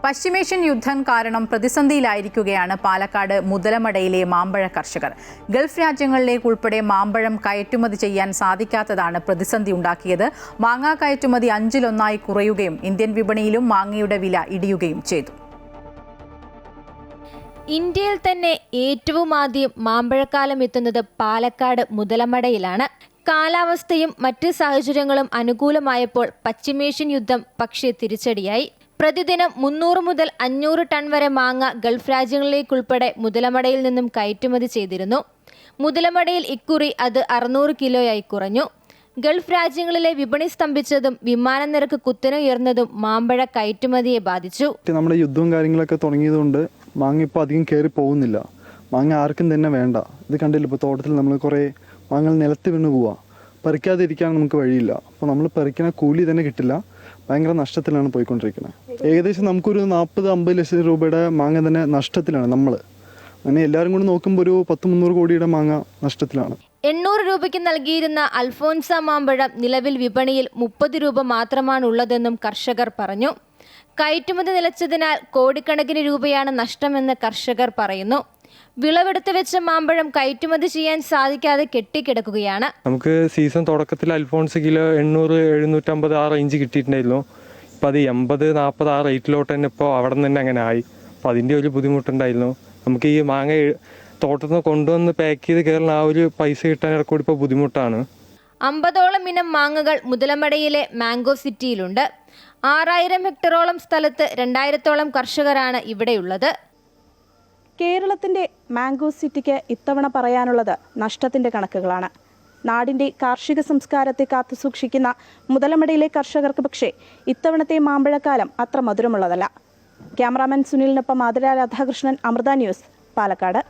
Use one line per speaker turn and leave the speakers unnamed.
പശ്ചിമേഷ്യൻ യുദ്ധം കാരണം പ്രതിസന്ധിയിലായിരിക്കുകയാണ് പാലക്കാട് മുതലമടയിലെ മാമ്പഴ കർഷകർ. ഗൾഫ് രാജ്യങ്ങളിലേക്ക് ഉൾപ്പെടെ മാമ്പഴം കയറ്റുമതി ചെയ്യാൻ സാധിക്കാത്തതാണ് പ്രതിസന്ധി ഉണ്ടാക്കിയത്. മാങ്ങാ കയറ്റുമതി 5-1 കുറയുകയും ഇന്ത്യൻ വിപണിയിലും മാങ്ങയുടെ വില ഇടിയുകയും ചെയ്തു.
ഇന്ത്യയിൽ തന്നെ ഏറ്റവും ആദ്യം മാമ്പഴക്കാലം എത്തുന്നത് പാലക്കാട് മുതലമടയിലാണ്. കാലാവസ്ഥയും മറ്റ് സാഹചര്യങ്ങളും അനുകൂലമായപ്പോൾ പശ്ചിമേഷ്യൻ യുദ്ധം പക്ഷേ തിരിച്ചടിയായി. പ്രതിദിനം 300 മുതൽ 500 ടൺ വരെ മാങ്ങ ഗൾഫ് രാജ്യങ്ങളിലേക്കുൾപ്പെടെ മുതലമടയിൽ നിന്നും കയറ്റുമതി ചെയ്തിരുന്നു. മുതലമടയിൽ ഇക്കുറി അത് 600 കിലോയായി കുറഞ്ഞു. ഗൾഫ് രാജ്യങ്ങളിലെ വിപണി സ്തംഭിച്ചതും വിമാന നിരക്ക് കുത്തനെ ഉയർന്നതും മാമ്പഴ കയറ്റുമതിയെ ബാധിച്ചു.
നമ്മുടെ യുദ്ധവും കാര്യങ്ങളൊക്കെ തുടങ്ങിയതുകൊണ്ട് മാങ്ങ ഇപ്പോൾ അധികം കയറി പോകുന്നില്ല. മാങ്ങ ആർക്കും തന്നെ വേണ്ട. ഇത് കണ്ടില്ല, ഇപ്പോൾ തോട്ടത്തിൽ നമ്മൾ കുറേ മാങ്ങ നിലത്ത് വീണ് പോവുക. പറിക്കാതിരിക്കാൻ നമുക്ക് വഴിയില്ല. അപ്പോൾ നമ്മൾ പറിക്കുന്ന കൂലി തന്നെ കിട്ടില്ല. ഭയങ്കര നഷ്ടത്തിലാണ് പോയിക്കൊണ്ടിരിക്കുന്നത്. ഏകദേശം നമുക്കൊരു 40-50 ലക്ഷം രൂപയുടെ മാങ്ങ തന്നെ നഷ്ടത്തിലാണ് നമ്മൾ. അങ്ങനെ എല്ലാവരും കൂടി നോക്കുമ്പോൾ ഒരു 100-300 കോടിയുടെ മാങ്ങ നഷ്ടത്തിലാണ്.
800 രൂപയ്ക്ക് നൽകിയിരുന്ന അൽഫോൻസ മാമ്പഴം നിലവിൽ വിപണിയിൽ 30 രൂപ മാത്രമാണുള്ളതെന്നും കർഷകർ പറഞ്ഞു. കയറ്റുമതി നിലച്ചതിനാൽ കോടിക്കണക്കിന് രൂപയാണ് നഷ്ടമെന്ന് കർഷകർ പറയുന്നു. വിളവെടുത്ത് വെച്ച മാമ്പഴം കയറ്റുമതി ചെയ്യാൻ സാധിക്കാതെ കെട്ടിക്കിടക്കുകയാണ്.
നമുക്ക് സീസൺ തുടക്കത്തിൽ അൽഫോൺസ് കിലോ 800-750 ആ റേഞ്ച് കിട്ടിയിട്ടുണ്ടായിരുന്നു. ഇപ്പം അത് 80-40 ആ റേറ്റിലോട്ട് തന്നെ ഇപ്പോൾ അവിടെ നിന്ന് തന്നെ അങ്ങനെ ആയി. അപ്പോൾ അതിൻ്റെ ഒരു ബുദ്ധിമുട്ടുണ്ടായിരുന്നു. നമുക്ക് ഈ മാങ്ങ തോട്ടത്തിൽ നിന്ന് കൊണ്ടുവന്ന് പാക്ക് ചെയ്ത് കയറുന്ന ആ ഒരു പൈസ കിട്ടാനൊക്കെ കൂടി ഇപ്പോൾ ബുദ്ധിമുട്ടാണ്.
50ഓളം ഇനം മാങ്ങകൾ മുതലമടയിലെ മാംഗോ സിറ്റിയിലുണ്ട്. 6000 ഹെക്ടറോളം സ്ഥലത്ത് 2000ഓളം കർഷകരാണ് ഇവിടെയുള്ളത്.
കേരളത്തിന്റെ മാംഗോ സിറ്റിക്ക് ഇത്തവണ പറയാനുള്ളത് നഷ്ടത്തിന്റെ കണക്കുകളാണ്. നാടിന്റെ കാർഷിക സംസ്കാരത്തെ കാത്തുസൂക്ഷിക്കുന്ന മുതലമടയിലെ കർഷകർക്ക് പക്ഷേ ഇത്തവണത്തെ മാമ്പഴക്കാലം അത്ര മധുരമുള്ളതല്ല. ക്യാമറാമാൻ സുനിലിനൊപ്പം ആതിര രാധാകൃഷ്ണൻ, അമൃത ന്യൂസ്, പാലക്കാട്.